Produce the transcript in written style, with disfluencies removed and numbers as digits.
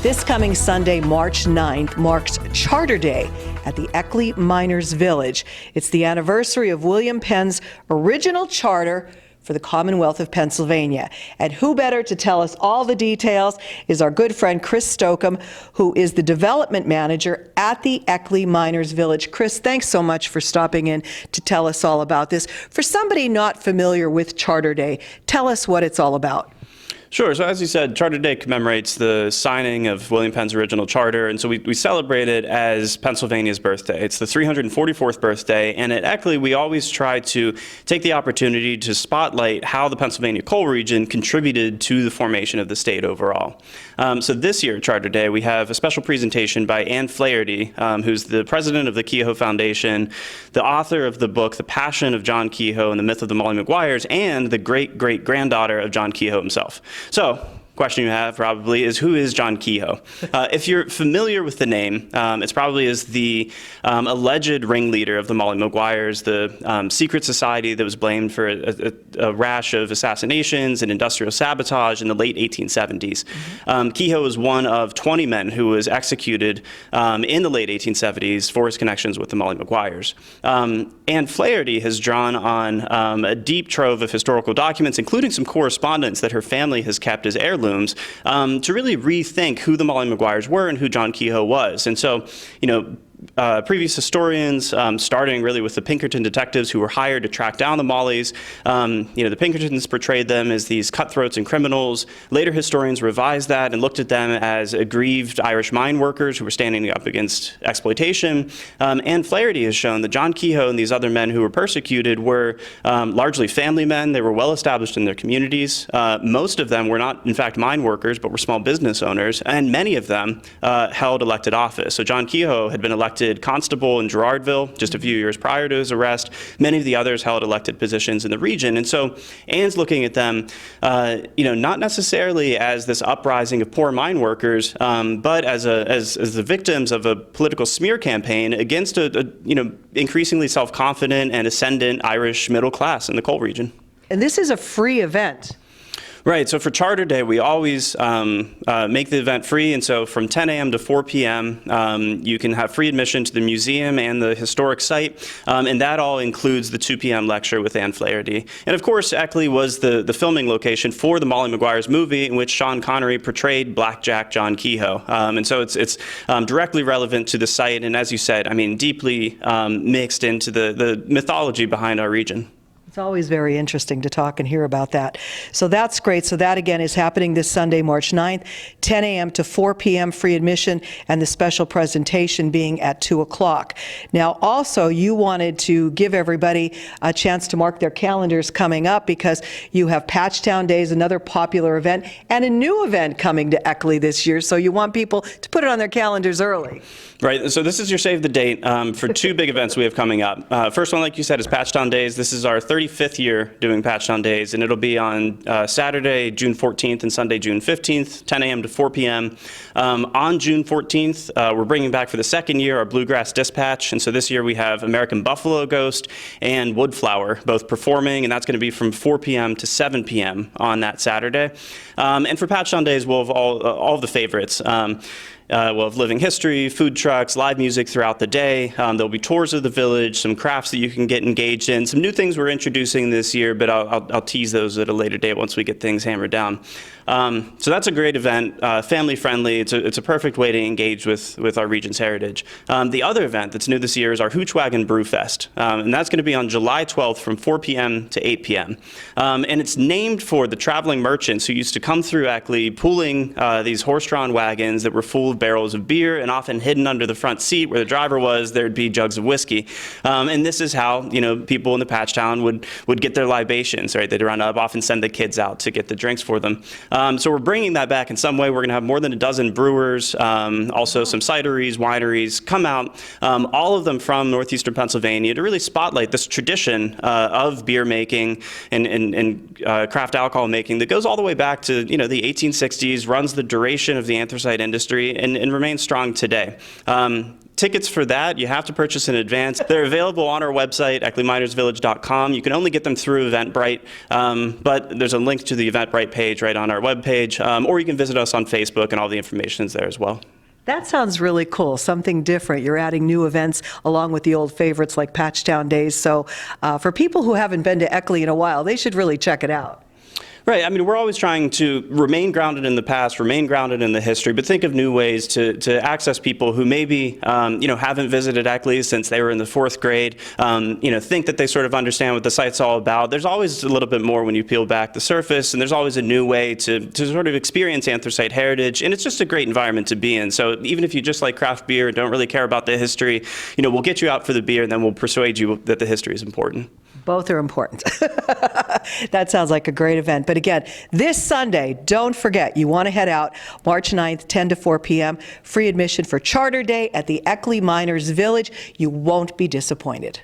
This coming Sunday, March 9th, marks Charter Day at the Eckley Miners Village. It's the anniversary of William Penn's original charter for the Commonwealth of Pennsylvania. And who better to tell us all the details is our good friend Chris Stokum, who is the development manager at the Eckley Miners Village. Chris, thanks so much for stopping in to tell us all about this. For somebody not familiar with Charter Day, tell us what it's all about. Sure. So as you said, Charter Day commemorates the signing of William Penn's original charter, and so we celebrate it as Pennsylvania's birthday. It's the 344th birthday, and at Eckley we always try to take the opportunity to spotlight how the Pennsylvania coal region contributed to the formation of the state overall. So this year at Charter Day we have a special presentation by Anne Flaherty, who's the president of the Kehoe Foundation, the author of the book The Passion of John Kehoe and the Myth of the Molly Maguires, and the great-great-granddaughter of John Kehoe himself. So, question you have probably is, who is John Kehoe? If you're familiar with the name, it's probably as the alleged ringleader of the Molly Maguires, the secret society that was blamed for a rash of assassinations and industrial sabotage in the late 1870s. Kehoe was one of 20 men who was executed in the late 1870s for his connections with the Molly Maguires. Anne Flaherty has drawn on a deep trove of historical documents, including some correspondence that her family has kept as heirlooms, to really rethink who the Molly Maguires were and who John Kehoe was. And so, previous historians, starting really with the Pinkerton detectives who were hired to track down the Mollys. The Pinkertons portrayed them as these cutthroats and criminals. Later historians revised that and looked at them as aggrieved Irish mine workers who were standing up against exploitation. And Flaherty has shown that John Kehoe and these other men who were persecuted were largely family men. They were well established in their communities. Most of them were not, in fact, mine workers, but were small business owners, and many of them held elected office. So John Kehoe had been elected constable in Girardville just a few years prior to his arrest. Many of the others held elected positions in the region. And so Anne's looking at them, not necessarily as this uprising of poor mine workers, but as the victims of a political smear campaign against a increasingly self-confident and ascendant Irish middle class in the coal region. And this is a free event. Right, so for Charter Day, we always make the event free, and so from 10 a.m. to 4 p.m., you can have free admission to the museum and the historic site, and that all includes the 2 p.m. lecture with Anne Flaherty. And of course, Eckley was the filming location for the Molly Maguires movie, in which Sean Connery portrayed Blackjack John Kehoe. And so it's directly relevant to the site, and as you said, deeply mixed into the mythology behind our region. It's always very interesting to talk and hear about that. So that's great. So that, again, is happening this Sunday, March 9th, 10 a.m. to 4 p.m. free admission, and the special presentation being at 2 o'clock. Now, also, you wanted to give everybody a chance to mark their calendars coming up, because you have Patchtown Days, another popular event, and a new event coming to Eckley this year. So you want people to put it on their calendars early. Right, so this is your save the date for two big events we have coming up. First one, like you said, is Patchtown Days. This is our 35th year doing Patchtown Days, and it'll be on Saturday, June 14th, and Sunday, June 15th, 10 a.m. to 4 p.m. On June 14th, we're bringing back for the second year our Bluegrass Dispatch, and so this year we have American Buffalo Ghost and Woodflower both performing, and that's going to be from 4 p.m. to 7 p.m. on that Saturday. And for Patchtown Days, we'll have all of the favorites. We'll have living history, food trucks, live music throughout the day. There'll be tours of the village, some crafts that you can get engaged in, some new things we're introducing this year, but I'll tease those at a later date once we get things hammered down. So that's a great event, family friendly. It's a perfect way to engage with our region's heritage. The other event that's new this year is our Hooch Wagon Brew Fest, and that's going to be on July 12th from 4 p.m. to 8 p.m. And it's named for the traveling merchants who used to come through Eckley pulling these horse-drawn wagons that were full of barrels of beer, and often hidden under the front seat where the driver was, there'd be jugs of whiskey. And this is how people in the Patchtown would get their libations, right? They'd run up, often send the kids out to get the drinks for them. So we're bringing that back in some way. We're going to have more than a dozen brewers, also some cideries, wineries come out, all of them from northeastern Pennsylvania, to really spotlight this tradition of beer making and craft alcohol making that goes all the way back to the 1860s, runs the duration of the anthracite industry, and remains strong today. Tickets for that, you have to purchase in advance. They're available on our website, eckleyminersvillage.com. You can only get them through Eventbrite, but there's a link to the Eventbrite page right on our webpage, or you can visit us on Facebook, and all the information is there as well. That sounds really cool, something different. You're adding new events along with the old favorites like Patchtown Days. So for people who haven't been to Eckley in a while, they should really check it out. Right. I mean, we're always trying to remain grounded in the past, remain grounded in the history, but think of new ways to access people who maybe, haven't visited Eckley since they were in the 4th grade, think that they sort of understand what the site's all about. There's always a little bit more when you peel back the surface, and there's always a new way to sort of experience anthracite heritage, and it's just a great environment to be in. So even if you just like craft beer and don't really care about the history, we'll get you out for the beer, and then we'll persuade you that the history is important. Both are important. That sounds like a great event. But again, this Sunday, don't forget, you want to head out March 9th, 10 to 4 p.m. Free admission for Charter Day at the Eckley Miners Village. You won't be disappointed.